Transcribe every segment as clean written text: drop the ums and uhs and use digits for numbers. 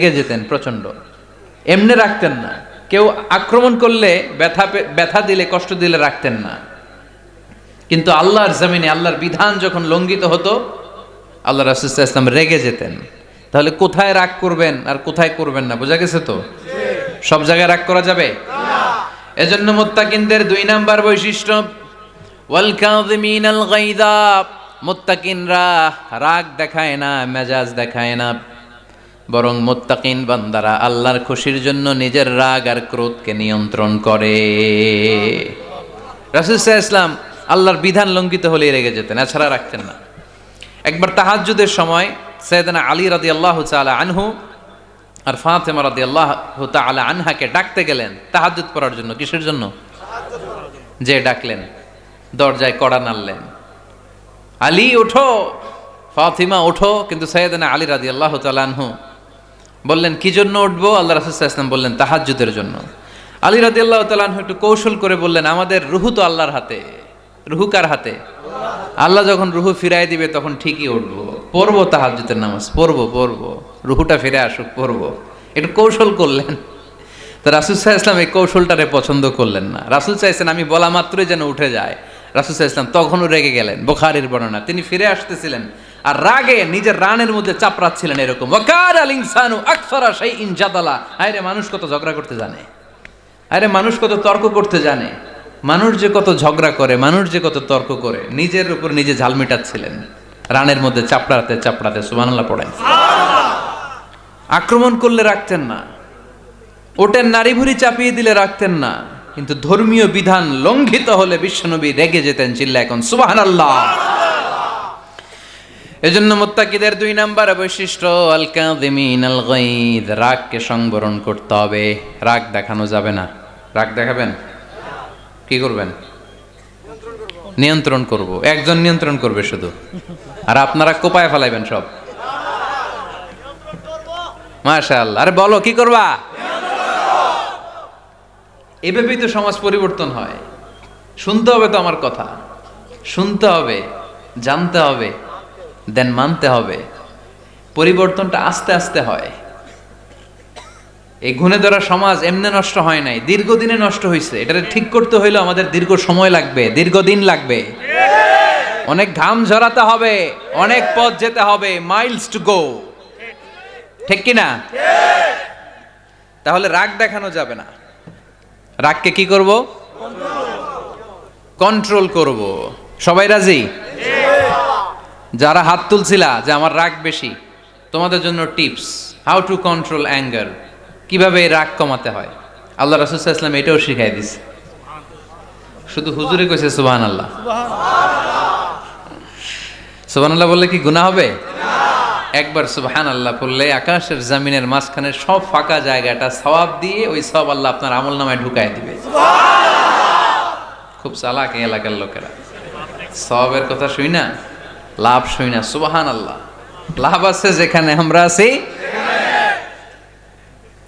রেগে যেতেন প্রচন্ড, এমনি রাখতেন না। কেউ আক্রমণ করলে ব্যথা দিলে কষ্ট দিলে রাখতেন না। কিন্তু আল্লাহর জমিনে আল্লাহর বিধান যখন লঙ্ঘিত হতো আল্লাহ রাসূল সাল্লাল্লাহু আলাইহি ওয়াসাল্লাম রেগে যেতেন। তাহলে কোথায় রাগ করবেন আর কোথায় করবেন না বোঝা গেছে তো? সব জায়গায় রাগ করা যাবে না। এজন্য মুত্তাকিনদের 2 নাম্বার বৈশিষ্ট্য ওয়াল কাযিমিনাল গায়যা। মুত্তাকিনরা রাগ দেখায় না, মেজাজ দেখায় না, বরং মুত্তাকিন বান্দারা আল্লাহর খুশির জন্য নিজের রাগ আর ক্রোধকে নিয়ন্ত্রণ করে। রাসূল সাল্লাল্লাহু আলাইহি ওয়াসাল্লাম আল্লাহর বিধান লঙ্ঘিত হলে রেগে যেতেন, এছাড়া রাখতেন না। একবার তাহাজ্জুদের সময় সাইয়েদনা আলী রাদিয়াল্লাহু তাআলা আনহু আর ফাতেমা রাদিয়াল্লাহু তাআলা আনহাকে ডাকতে গেলেন তাহাজ্জুদ পড়ার জন্য। কিসের জন্য? যে ডাকলেন, দরজায় কড়া নাড়লেন, আলী ওঠো, ফাতিমা ওঠো। কিন্তু সাইয়েদনা আলী রাদিয়াল্লাহু তাআলা আনহু বললেন কি জন্য উঠবো? আল্লাহ রাসূল সাল্লাল্লাহু আলাইহি ওয়াসাল্লাম বললেন তাহাজ্জুদের জন্য। আলী রাদিয়াল্লাহু তাআলা আনহু একটু কৌশল করে বললেন আমাদের রুহু তো আল্লাহর হাতে। রুহু কার হাতে? আল্লাহ যখন রুহু ফিরাই দিবে তখন ঠিকই উঠবো, পড়বো তাহাজ্জুদের নামাজ, পড়বো, রুহুটা ফিরে আসুক, পড়বো। একটু কৌশল করলেন। তো রাসূল সাল্লাল্লাহু আলাইহি ওয়াসাল্লাম এই কৌশলটারে পছন্দ করলেন না। রাসূল চাইছেন আমি বলা মাত্রই যেন উঠে যায়। রাসূল সাল্লাল্লাহু আলাইহি ওয়াসাল্লাম তখনও রেগে গেলেন। বুখারীর বর্ণনা, তিনি ফিরে আসতেছিলেন আর রাগে নিজের রানের মধ্যে চাপড়াচ্ছিলেন এরকম, ওয়াকারাল ইনসানু আকসারা শাইইন জাদালা। আরে মানুষ কত ঝগড়া করতে জানে, আরে মানুষ কত তর্ক করতে জানে, মানুষ যে কত ঝগড়া করে, মানুষ যে কত তর্ক করে, নিজের উপর নিজে ঝাল মেটাচ্ছিলেন রানের মধ্যে চাপড়াতে চাপড়াতে। সুবহানাল্লাহ পড়েন। আক্রমণ করলে রাখতেন না, ওটের নারী ভুঁড়ি চাপিয়ে দিলে রাখতেন না, কিন্তু ধর্মীয় বিধান লঙ্ঘিত হলে বিশ্বনবী রেগে যেতেন। চিল্লা এখন সুবহানাল্লাহ। এজন্য মুত্তাকিদের 2 নাম্বার বৈশিষ্ট্য আল কাযিমিনাল গায়দ, রাগকে সংবরণ করতে হবে, রাগ দেখানো যাবে না। রাগ দেখাবেন, কি করবেন? নিয়ন্ত্রণ করব। একজন নিয়ন্ত্রণ করবে শুধু, আর আপনারা কোপায় ফেলাইবেন সব। মাশাআল্লাহ। আরে বলো কি করবা? এভাবেই তো সমাজ পরিবর্তন হয়। শুনতে হবে তো আমার কথা, শুনতে হবে, জানতে হবে, দেন মানতে হবে। পরিবর্তনটা আস্তে আস্তে হয়। এই গুণে ধরা সমাজ এমনি নষ্ট হয় নাই, দীর্ঘদিনে নষ্ট হয়েছে। এটা ঠিক করতে হইলে আমাদের দীর্ঘ সময় লাগবে, দীর্ঘদিন লাগবে, অনেক ঘাম ঝরাতে হবে, অনেক পথ যেতে হবে, মাইলস টু গো। ঠিক কি না? তাহলে রাগ দেখানো যাবে না। রাগকে কি করব? কন্ট্রোল করব। সবাই রাজি? যারা হাত তুলছিলা যে আমার রাগ বেশি, তোমাদের জন্য tips, how to control anger, কিভাবে রাগ কমাতে হয়। আল্লাহ রাসূল সাল্লাল্লাহু আলাইহি ওয়াসাল্লাম এটাও শিখাই দিছে। শুধু হুজুরে কইছে সুবহানাল্লাহ। সুবহানাল্লাহ বললে কি গুনাহ হবে? একবার সুবহানাল্লাহ বললে আকাশের জমিনের মাঝখানে সব ফাঁকা জায়গাটা সওয়াব দিয়ে ওই সওয়াব আল্লাহ আপনার আমলনামায় ঢুকায় দিবে। খুব চালাক এই এলাকার লোকেরা, সওয়াবের কথা শুই না, লাভ শুই না। সুবহানাল্লাহ, লাভ আছে যেখানে আমরা আছি।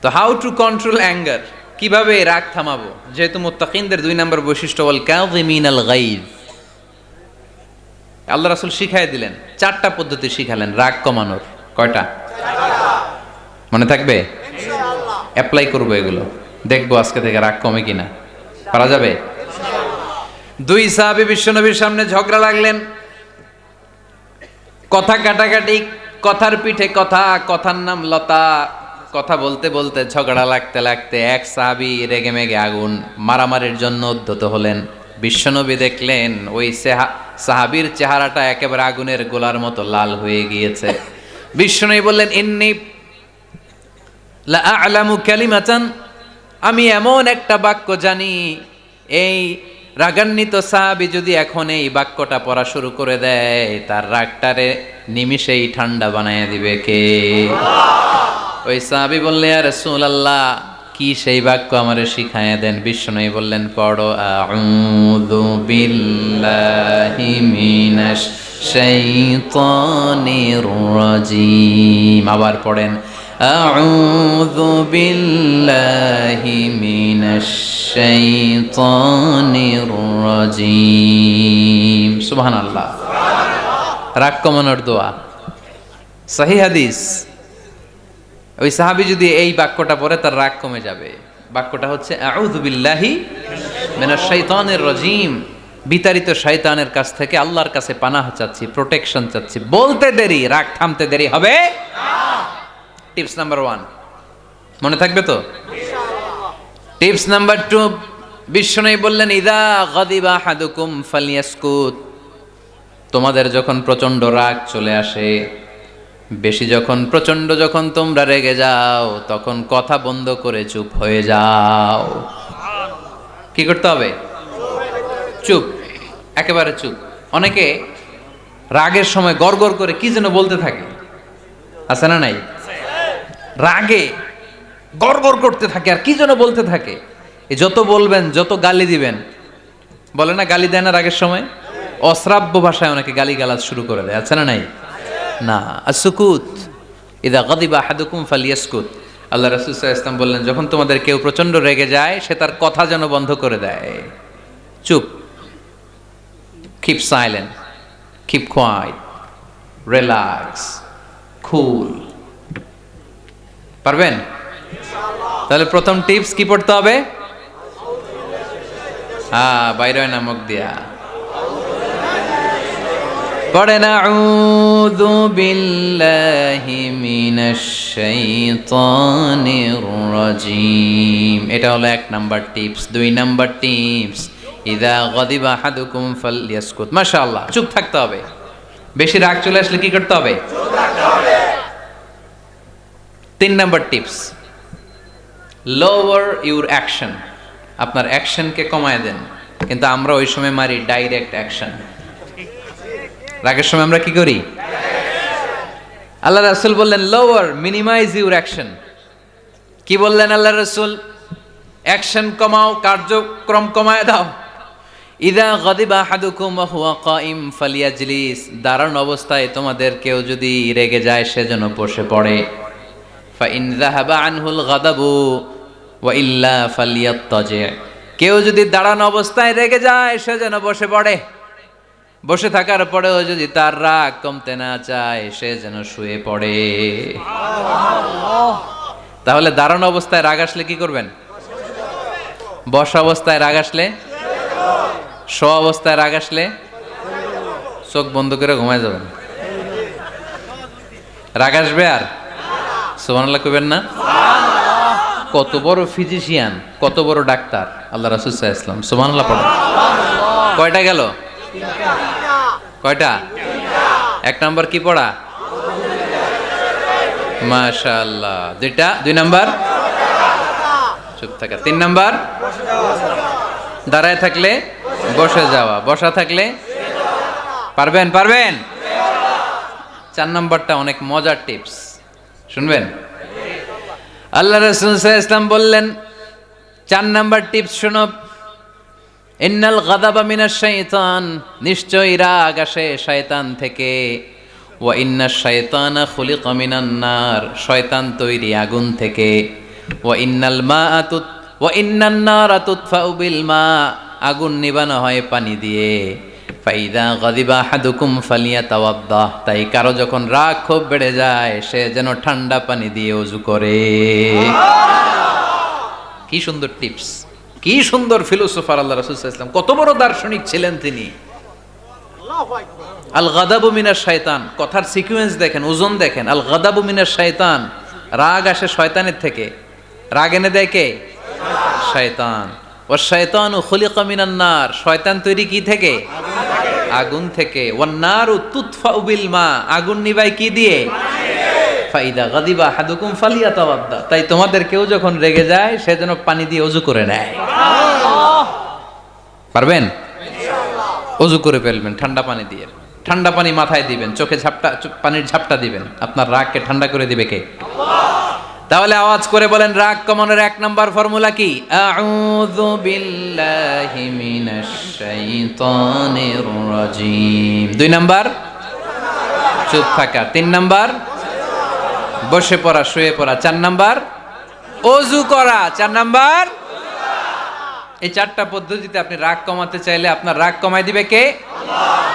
তো হাউ টু কন্ট্রোল অ্যাঙ্গার, কিভাবে রাগ থামাবো? যেহেতু মুত্তাকিনদের 2 নাম্বার বৈশিষ্ট্য ওয়াল কাযিমিনাল গায়দ, আল্লাহ রাসূল শিখাই দিলেন। 4টা পদ্ধতি শিখালেন রাগ কমানোর। কয়টা? 4টা। মনে থাকবে? ইনশাআল্লাহ। অ্যাপ্লাই করব এগুলো, দেখবো আজকে থেকে রাগ কমে কিনা। পারা যাবে? ইনশাআল্লাহ। 2 সাহাবী বিশ্বনবীর সামনে ঝগড়া লাগলেন, কথা কাটাকাটি, কথার পিঠে কথা, কথার নাম লতা। কথা বলতে বলতে ঝগড়া লাগতে লাগতে এক সাহাবী রেগে মেগে আগুন, মারামারির জন্য উদ্যত হলেন। বিশ্বনবী দেখলেন ওই সাহাবীর চেহারাটা একেবারে আগুনের গোলার মতো লাল হয়ে গিয়েছে। বিশ্বনবী বললেন ইন্নী লা আ'লামু কালিমাতান, আমি এমন একটা বাক্য জানি, এই রাগান্বিত সাহাবী যদি এখন এই বাক্যটা পড়া শুরু করে দেয় তার রাগটারে নিমিষেই ঠান্ডা বানায় দিবে কে? ওই সাহাবী বললেন ইয়া রাসূলুল্লাহ, কি সেই বাক্য আমারে শিখায়া দেন। বিশ্বনবী বললেন পড়ো আউযু বিল্লাহি মিনাশ শাইতানির রাজিম। আবার পড়েন আউযু বিল্লাহি মিনাশ শাইতানির রাজিম। সুবহানাল্লাহ। রাগ কমানোর দোয়া, সহিহ হাদিস। ওই সাহাবী যদি এই বাক্যটা পড়ে তার রাগ কমে যাবে। বাক্যটা হচ্ছে আউযু বিল্লাহি মিনাশ শাইতানির রাজিম, বিতাড়িত শয়তানের কাছ থেকে আল্লাহর কাছে পানাহ চাচ্ছি, প্রোটেকশন চাচ্ছি। বলতে দেরি, রাগ থামতে দেরি হবে না। টিপস নাম্বার 1 মনে থাকবে তো? টিপস নাম্বার 2, বিশ্বনবী বললেন ইযা গাদিবা আহাদুকুম ফালইয়াসকুত। তোমাদের যখন প্রচন্ড রাগ চলে আসে, বেশি যখন প্রচন্ড যখন তোমরা রেগে যাও, তখন কথা বন্ধ করে চুপ হয়ে যাও। কি করতে হবে? চুপ, একেবারে চুপ। অনেকে রাগের সময় গড়গড় করে কি যেন বলতে থাকে, আছে না নাই? রাগে গড়গড় করতে থাকে আর কি যেন বলতে থাকে। এই যত বলবেন, যত গালি দিবেন, বলে না গালি দেয় না রাগের সময়, অশ্রাব্য ভাষায় অনেকে গালি গালাজ শুরু করে দেয়, আছে না নাই? না, আসুকুত, ইদা গাদিবা আহাদুকুম ফালিয়াসকুত। আল্লাহ রাসূল সাল্লাল্লাহু আলাইহি ওয়াসাল্লাম বললেন, যখন তোমাদের কেউ প্রচন্ড রেগে যায়, সে তার কথা যেন বন্ধ করে দেয়। চুপ, keep silent, keep quiet, relax, cool. পারবেন? তাহলে প্রথম টিপস কি পড়তে হবে? বাইরে নামক দিয়া পড়েন আউযু বিল্লাহি মিনাশ শাইতানির রাজিম। এটা হলো 1 নাম্বার টিপস। 2 নাম্বার টিপস, ইযা গাদিবা আহাদুকুম ফালইয়াসকুত। মাশাআল্লাহ, চুপ থাকতে হবে। বেশি রাগ চলে আসলে কি করতে হবে? চুপ থাকতে হবে। 3 number tips, lower your action. আপনার অ্যাকশনকে কমায় দেন। কিন্তু আমরা ওই সময় মারি ডাইরেক্ট অ্যাকশন। রাগের সময় আমরা কি করি? আল্লাহ রাসূল বললেন লোয়ার, মিনিমাইজ ইউর অ্যাকশন। কি বললেন আল্লাহ রাসূল? অ্যাকশন কমাও, কার্যক্রম কমায় দাও। ইযা গাদিবা আহাদুকুম ওয়া হুয়া কাইম ফালিয়াজলিস। দাঁড়ানো অবস্থায় তোমাদের কেউ যদি রেগে যায়, সে যেন বসে পড়ে। ফাইন যাহাবা আনহুল গাদাবু ওয়া ইল্লা ফালিয়াত্তাজি। কেউ যদি দাঁড়ানো অবস্থায় রেগে যায়, সে যেন বসে পড়ে। বসে থাকার পরেও যদি তার রাগ কমতে না চায়, সে যেন শুয়ে পড়ে। তাহলে দাঁড়ানো অবস্থায় রাগ আসলে কি করবেন? বসা অবস্থায় রাগ আসলে, শোয়া অবস্থায় রাগ আসলে চোখ বন্ধ করে ঘুমায় যাবেন। রাগ আসবে আর সুবহানাল্লাহ কইবেন না? কত বড় ফিজিশিয়ান, কত বড় ডাক্তার আল্লাহ রাসূল সাল্লাল্লাহু আলাইহি ওয়াসাল্লাম। সুবহানাল্লাহ পড়েন। কয়টা গেল? কয়টা? 1 নাম্বার কি পড়া? মাশাআল্লাহ। 2 নাম্বার চুপ থাকা। 3 নাম্বার দাঁড়ায় থাকলে বসে যাওয়া, বসা থাকলে পারবেন? 4 নাম্বারটা অনেক মজার টিপস, শুনবেন? আল্লাহ রাসূল সাল্লাল্লাহু আলাইহি ওয়াসাল্লাম বললেন 4 নাম্বার টিপস শোনো। ইন্নাল গাদাবা মিনাশ শাইতান। নিশ্চয়ই রাগ আসে শয়তান থেকে। ওয়া ইন্নাশ শাইতানা খুলিকা মিনান নার। শয়তান তৈরি আগুন থেকে। ওয়া ইন্নান নারা তুতফাউ বিল মা। আগুন নিবানো হয় পানি দিয়ে। ফাইদা গাদিবা আহাদুকুম ফালিয়াতাওয়াদ্দাহ। তাই কারো যখন রাগ খুব বেড়ে যায়, সে যেন ঠান্ডা পানি দিয়ে ওযু করে। কি সুন্দর টিপস, কি সুন্দর ফিলোসোফার আল্লাহ রাসূল সাল্লাল্লাহু আলাইহি ওয়াসাল্লাম। কত বড় দার্শনিক ছিলেন তিনি। আল গাদাবু মিনাশ শাইতান, কথার সিকোয়েন্স দেখেন, ওজন দেখেন। আল গাদাবু মিনাশ শাইতান, রাগ আসে শয়তানের থেকে। রাগ এনে দেয় কে? শয়তান। ওয়াশ শাইতানু খুলিকা মিনান নার। শয়তান তৈরি কি থেকে? আগুন থেকে। ওয়ান নারু তুতফাউ বিল মা। আগুন নিভায় কি দিয়ে? ফাইদা গাদিবা আহাদুকুম ফালিয়াতাওয়াদ্দা। তাই তোমাদের কেউ যখন রেগে যায়, সে যেন পানি দিয়ে ওযু করে নেয়। পারবেন? ওযু করে ফেলবেন ঠান্ডা পানি দিয়ে। ঠান্ডা পানি মাথায় দিবেন, চোখে পানির ঝাপটা দিবেন। আপনার রাগকে ঠান্ডা করে দিবে কে? তাহলে আওয়াজ করে বলেন রাগ কমানোর 1 নাম্বার ফর্মুলা কি? আউযু বিল্লাহি মিনাশ শাইতানির রাজিম। 2 নাম্বার চুপ থাকা। 3 নাম্বার বসে পড়া, শুয়ে পড়া। 4 নাম্বার ওযু করা। 4 নাম্বার। এই 4টা পদ্ধতিতে আপনি রাগ কমাতে চাইলে আপনার রাগ কমায় দিবে কে? আল্লাহ।